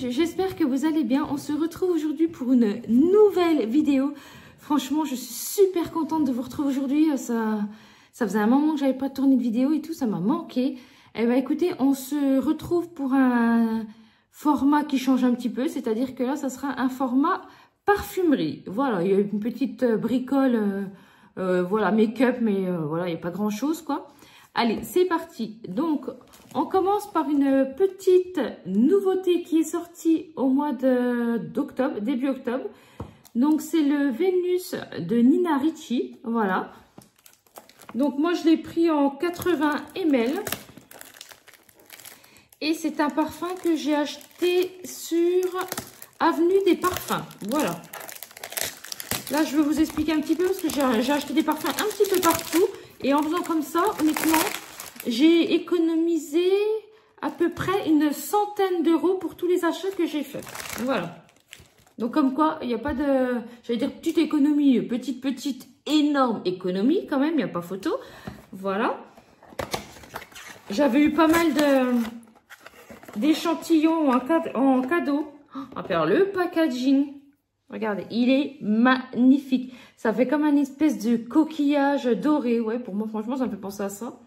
j'espère que vous allez bien. On se retrouve aujourd'hui pour une nouvelle vidéo. Franchement, je suis super contente de vous retrouver aujourd'hui. Ça faisait un moment que j'avais pas tourné de vidéo et tout, ça m'a manqué. Eh ben écoutez, on se retrouve pour un format qui change un petit peu, c'est-à-dire que là, ça sera un format parfumerie. Voilà, il y a une petite bricole, voilà, make-up, mais voilà, il n'y a pas grand-chose, quoi. Allez, c'est parti. Donc, on commence par une petite nouveauté qui est sortie au mois d'octobre, début octobre. Donc, c'est le Vénus de Nina Ricci. Voilà. Donc, moi, je l'ai pris en 80 ml. Et c'est un parfum que j'ai acheté sur Avenue des Parfums. Voilà. Là, je vais vous expliquer un petit peu parce que j'ai acheté des parfums un petit peu partout. Et en faisant comme ça, honnêtement, j'ai économisé à peu près une centaine d'euros pour tous les achats que j'ai faits. Voilà. Donc, comme quoi, il n'y a pas de... J'allais dire petite économie, petite, énorme économie quand même. Il n'y a pas photo. Voilà. J'avais eu pas mal d'échantillons en cadeau. Alors, le packaging... Regardez, il est magnifique. Ça fait comme un espèce de coquillage doré. Ouais, pour moi, franchement, ça me fait penser à ça.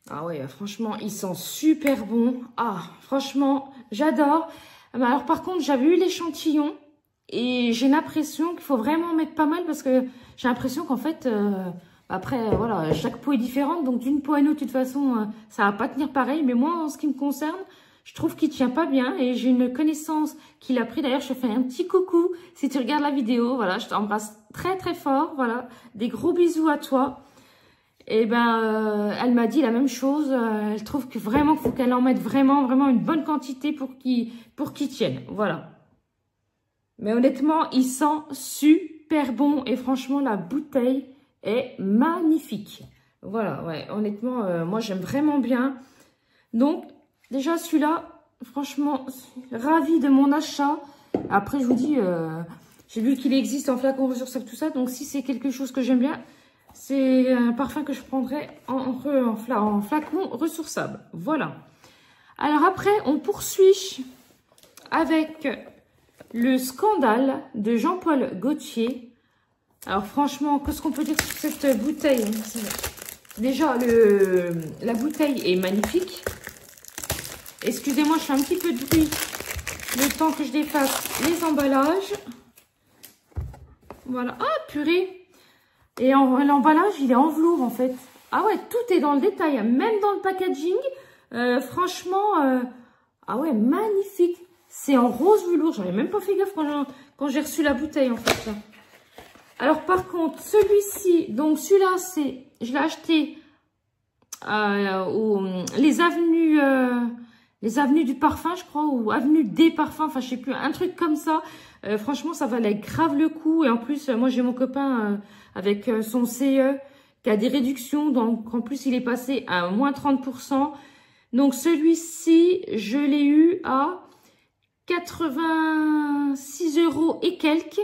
Ah ouais, franchement, il sent super bon. Ah, franchement, j'adore. Alors, par contre, j'avais eu l'échantillon et j'ai l'impression qu'il faut vraiment en mettre pas mal parce que j'ai l'impression qu'en fait... Après, voilà, chaque peau est différente, donc d'une peau à une autre, de toute façon, ça va pas tenir pareil. Mais moi, en ce qui me concerne, je trouve qu'il tient pas bien. Et j'ai une connaissance qui l'a pris. D'ailleurs, je te fais un petit coucou si tu regardes la vidéo. Voilà, je t'embrasse très, très fort. Voilà, des gros bisous à toi. Et ben, elle m'a dit la même chose. Elle trouve que vraiment, faut qu'elle en mette vraiment une bonne quantité pour qu'il tienne. Voilà. Mais honnêtement, il sent super bon. Et franchement, la bouteille... est magnifique. Voilà, ouais, honnêtement, moi, j'aime vraiment bien. Donc, déjà, celui-là, franchement, ravie de mon achat. Après, je vous dis, j'ai vu qu'il existe en flacon ressourçable, tout ça. Donc, si c'est quelque chose que j'aime bien, c'est un parfum que je prendrai en flacon ressourçable. Voilà. Alors, après, on poursuit avec le Scandale de Jean-Paul Gaultier. Alors franchement, qu'est-ce qu'on peut dire sur cette bouteille? Déjà, la bouteille est magnifique. Excusez-moi, je fais un petit peu de bruit le temps que je défasse les emballages. Voilà. Ah, purée! Et l'emballage, il est en velours en fait. Ah ouais, tout est dans le détail, même dans le packaging. Franchement, ah ouais, magnifique. C'est en rose velours. J'avais même pas fait gaffe quand j'ai reçu la bouteille en fait. Là. Alors, par contre, celui-ci, donc celui-là, je l'ai acheté les avenues du parfum, je crois, ou avenue des parfums, enfin, je sais plus, un truc comme ça. Franchement, ça valait grave le coup. Et en plus, moi, j'ai mon copain avec son CE qui a des réductions. Donc, en plus, il est passé à moins 30%. Donc, celui-ci, je l'ai eu à 86 € et quelques.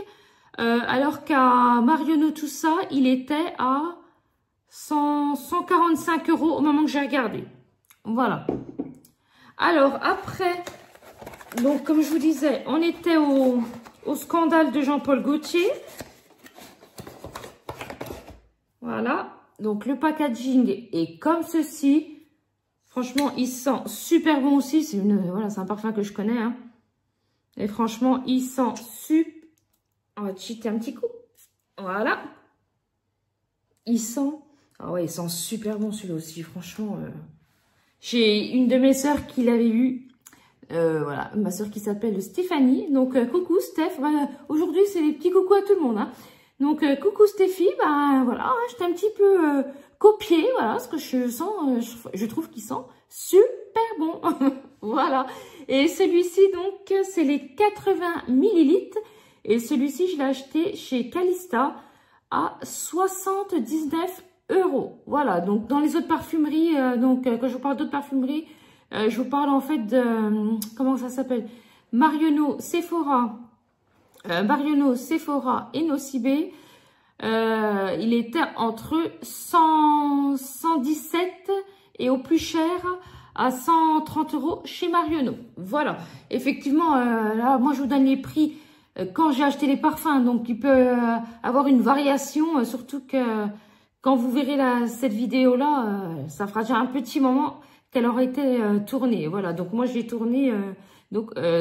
Alors qu'à Marionneau, tout ça, il était à 145 € au moment que j'ai regardé. Voilà. Alors, après, donc comme je vous disais, on était au Scandale de Jean-Paul Gaultier. Voilà. Donc, le packaging est comme ceci. Franchement, il sent super bon aussi. Voilà, c'est un parfum que je connais. Hein. Et franchement, il sent super. On va cheater un petit coup. Voilà. Il sent... Ah ouais, il sent super bon celui-là aussi. Franchement, j'ai une de mes sœurs qui l'avait eu. Voilà, ma sœur qui s'appelle Stéphanie. Donc, coucou Steph. Voilà, aujourd'hui, c'est des petits coucous à tout le monde. Hein. Donc, coucou Stéphie. Ben voilà, je t'ai un petit peu copié. Voilà, ce que je sens. Je trouve qu'il sent super bon. Voilà. Et celui-ci, donc, c'est les 80 ml. Et celui-ci, je l'ai acheté chez Calista à 79 €. Voilà, donc dans les autres parfumeries, quand je vous parle d'autres parfumeries, je vous parle en fait de, comment ça s'appelle? Marionneau, Sephora et Nocibé. il était entre 117 et au plus cher à 130 € chez Marionneau. Voilà. Effectivement, là, moi, je vous donne les prix quand j'ai acheté les parfums. Donc, il peut avoir une variation, surtout que quand vous verrez cette vidéo-là, ça fera déjà un petit moment qu'elle aura été tournée. Voilà. Donc, moi, je l'ai tournée.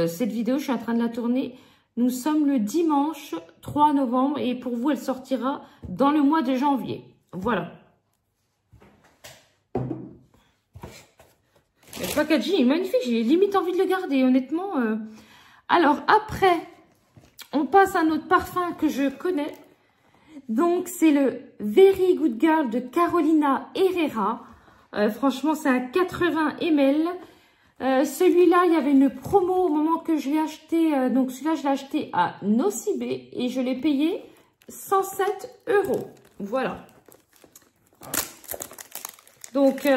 Cette vidéo, je suis en train de la tourner. Nous sommes le dimanche 3 novembre et pour vous, elle sortira dans le mois de janvier. Voilà. Le packaging est magnifique. J'ai limite envie de le garder, honnêtement. Alors, après, on passe à notre parfum que je connais. Donc, c'est le Very Good Girl de Carolina Herrera. Franchement, c'est un 80 ml. Celui-là, il y avait une promo au moment que je l'ai acheté. Donc, celui-là, je l'ai acheté à Nocibé et je l'ai payé 107 €. Voilà. Donc,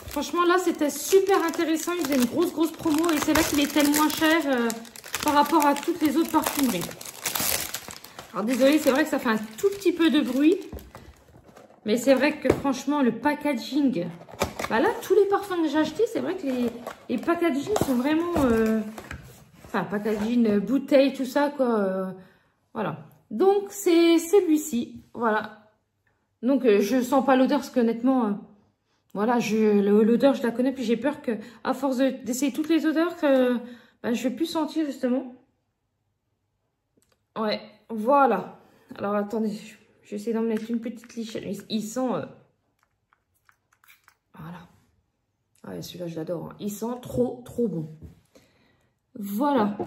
franchement, là, c'était super intéressant. Il faisait une grosse promo et c'est là qu'il était le moins cher par rapport à toutes les autres parfumeries. Alors, désolé, c'est vrai que ça fait un tout petit peu de bruit. Mais c'est vrai que, franchement, le packaging... Bah là, tous les parfums que j'ai achetés, c'est vrai que les packaging sont vraiment... Enfin, packaging, bouteille, tout ça, quoi. Voilà. Donc, c'est celui-ci. Voilà. Donc, je sens pas l'odeur, parce qu'honnêtement... voilà, l'odeur, je la connais, puis j'ai peur que, à force d'essayer toutes les odeurs, que je vais plus sentir, justement. Ouais, voilà. Alors, attendez, j'essaie d'en mettre une petite lichette. Ils sont... Voilà. Ouais, celui-là, je l'adore. Hein. Il sent trop bon. Voilà.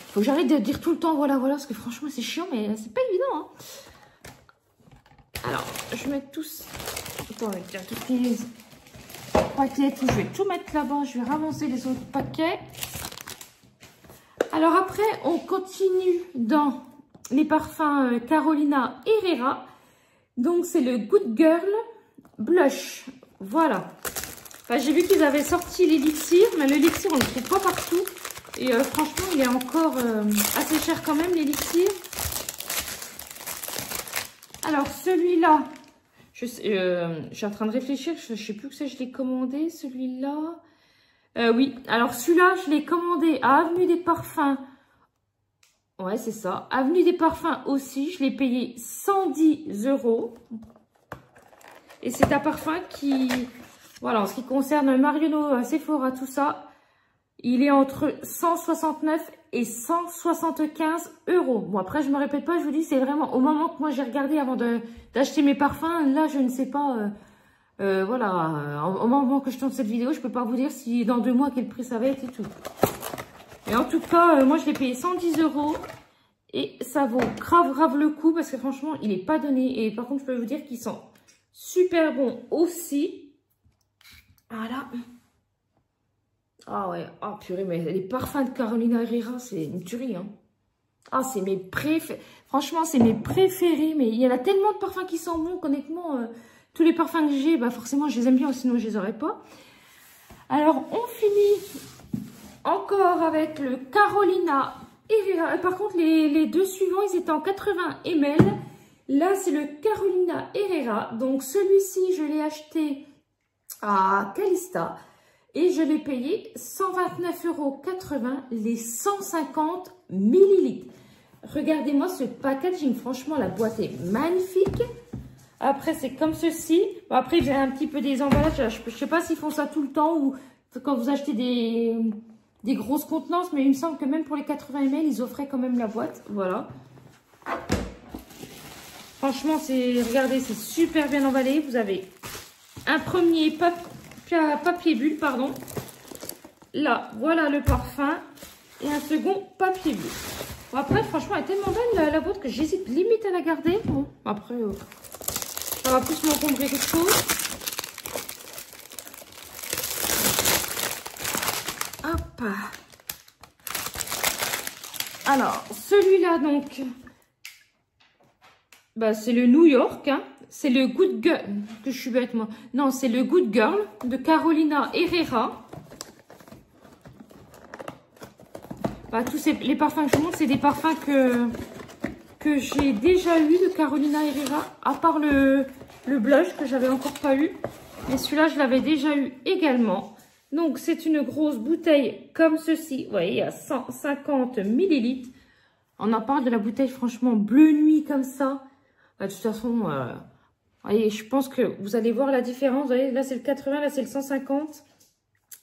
Faut que j'arrête de dire tout le temps voilà, parce que franchement, c'est chiant, mais c'est pas évident. Hein. Alors, je vais mettre tous... Attends, il y a tous les paquets. Je vais tout mettre là-bas. Je vais ramasser les autres paquets. Alors après, on continue dans les parfums Carolina Herrera. Donc, c'est le Good Girl Blush. Voilà. Enfin, j'ai vu qu'ils avaient sorti l'élixir, mais l'élixir, on ne le trouve pas partout. Et franchement, il est encore assez cher quand même, l'élixir. Alors, celui-là, je suis en train de réfléchir. Je ne sais plus que ça, je l'ai commandé, celui-là. Oui, alors celui-là, je l'ai commandé à Avenue des Parfums. Ouais, c'est ça. Avenue des Parfums aussi. Je l'ai payé 110 €. Et c'est un parfum qui, voilà, en ce qui concerne Marionneau, Sephora, tout ça, il est entre 169 et 175 €. Bon, après, je me répète pas, je vous dis, c'est vraiment au moment que moi j'ai regardé avant d'acheter mes parfums. Là, je ne sais pas, voilà, au moment que je tourne cette vidéo, je peux pas vous dire si dans 2 mois, quel prix ça va être et tout. Et en tout cas, moi, je l'ai payé 110 € et ça vaut grave le coup parce que franchement, il est pas donné. Et par contre, je peux vous dire qu'il sent super bon aussi. Voilà. Ah ouais. Ah purée, mais les parfums de Carolina Herrera, c'est une tuerie. Hein. Ah, c'est mes préférés. Franchement, c'est mes préférés. Mais il y en a tellement de parfums qui sont bons qu'honnêtement, tous les parfums que j'ai, bah forcément, je les aime bien, sinon je les aurais pas. Alors, on finit encore avec le Carolina Herrera. Par contre, les deux suivants, ils étaient en 80 ml. Là, c'est le Carolina Herrera. Donc, celui-ci, je l'ai acheté à Calista. Et je l'ai payé 129,80 € les 150 ml. Regardez-moi ce packaging. Franchement, la boîte est magnifique. Après, c'est comme ceci. Bon, après, j'ai un petit peu des emballages. Je ne sais pas s'ils font ça tout le temps ou quand vous achetez des grosses contenances. Mais il me semble que même pour les 80 ml, ils offraient quand même la boîte. Voilà. Franchement, regardez, c'est super bien emballé. Vous avez un premier papier bulle, pardon. Là, voilà le parfum. Et un second papier bulle. Bon, après, franchement, elle est tellement belle, la boîte, que j'hésite limite à la garder. Bon, après, ça va plus m'encombrer quelque chose. Hop. Alors, celui-là, donc... Bah, c'est le New York, hein. C'est le Good Girl, que je suis bête moi. Non, c'est le Good Girl de Carolina Herrera. Bah, les parfums que je vous montre, c'est des parfums que que j'ai déjà eu de Carolina Herrera, à part le blush que j'avais encore pas eu. Mais celui-là, je l'avais déjà eu également. Donc, c'est une grosse bouteille comme ceci. Vous voyez, à 150 millilitres. On en parle de la bouteille, franchement, bleu nuit comme ça. Bah, de toute façon, voyez, je pense que vous allez voir la différence. Vous voyez, là, c'est le 80, là, c'est le 150.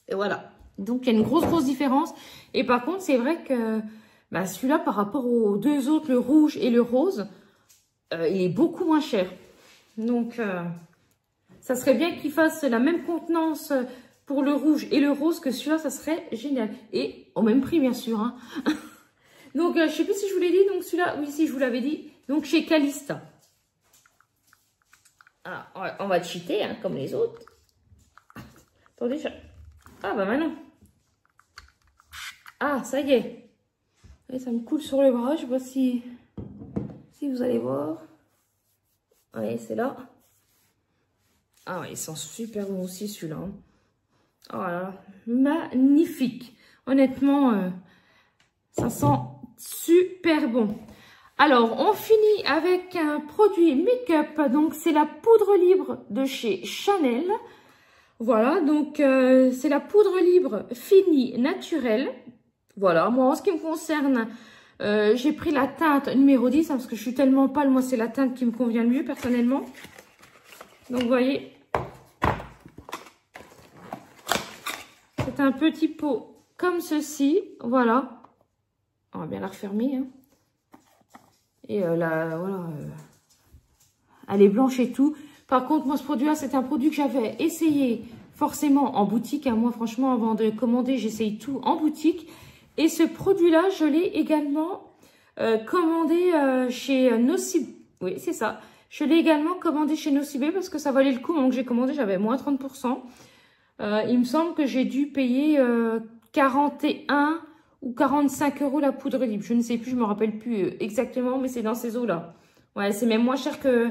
Et voilà. Donc, il y a une grosse différence. Et par contre, c'est vrai que bah, celui-là, par rapport aux deux autres, le rouge et le rose, il est beaucoup moins cher. Donc, ça serait bien qu'il fasse la même contenance pour le rouge et le rose que celui-là, ça serait génial. Et au même prix, bien sûr. Hein. Donc, je sais plus si je vous l'ai dit. Donc, celui-là, oui, si, je vous l'avais dit. Donc, chez Calista. Ah, on va cheater, hein, comme les autres. Attendez, ah, bah maintenant. Ah, ça y est. Et ça me coule sur le bras. Je sais pas si vous allez voir. Oui, c'est là. Ah ouais, ils sont super bons aussi, celui-là. Oh là là, magnifique. Honnêtement, ça sent super bon. Alors, on finit avec un produit make-up. Donc, c'est la poudre libre de chez Chanel. Voilà, donc c'est la poudre libre finie naturelle. Voilà, moi, en ce qui me concerne, j'ai pris la teinte numéro 10, hein, parce que je suis tellement pâle. Moi, c'est la teinte qui me convient le mieux, personnellement. Donc, vous voyez, c'est un petit pot comme ceci. Voilà. On va bien la refermer. Hein. Et là, voilà. Elle est blanche et tout. Par contre, moi, ce produit-là, c'est un produit que j'avais essayé forcément en boutique. Hein. Moi, franchement, avant de commander, j'essaye tout en boutique. Et ce produit-là, je l'ai également commandé chez Nocibé. Oui, c'est ça. Je l'ai également commandé chez Nocibé parce que ça valait le coup. Donc, j'ai commandé, j'avais moins 30%. Il me semble que j'ai dû payer 41 ou 45 € la poudre libre. Je ne sais plus, je me rappelle plus exactement, mais c'est dans ces eaux-là. Ouais, c'est même moins cher que...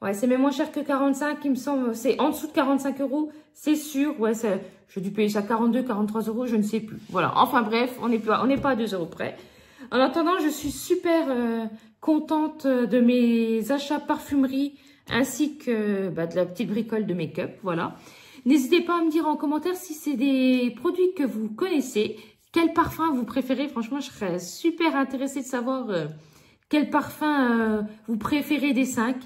Ouais, c'est même moins cher que 45, il me semble. C'est en dessous de 45 €, c'est sûr. Ouais, j'ai dû payer ça 42, 43 €, je ne sais plus. Voilà, enfin bref, on n'est pas à 2 € près. En attendant, je suis super contente de mes achats parfumerie ainsi que de la petite bricole de make-up. Voilà. N'hésitez pas à me dire en commentaire si c'est des produits que vous connaissez. Quel parfum vous préférez? Franchement, je serais super intéressée de savoir quel parfum vous préférez des 5.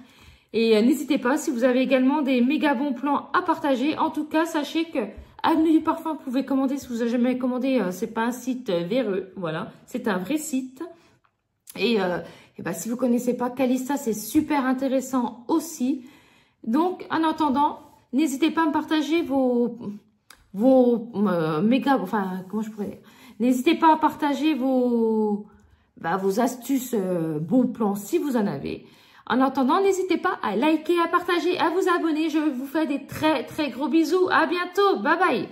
Et n'hésitez pas, si vous avez également des méga bons plans à partager. En tout cas, sachez que Avenue du Parfum, vous pouvez commander. Si vous n'avez jamais commandé, c'est pas un site véreux. Voilà, c'est un vrai site. Et si vous connaissez pas Calista, c'est super intéressant aussi. Donc, en attendant, n'hésitez pas à me partager vos méga... Enfin, comment je pourrais dire? N'hésitez pas à partager vos astuces bons plans si vous en avez. En attendant, n'hésitez pas à liker, à partager, à vous abonner. Je vous fais des très, très gros bisous. À bientôt. Bye bye.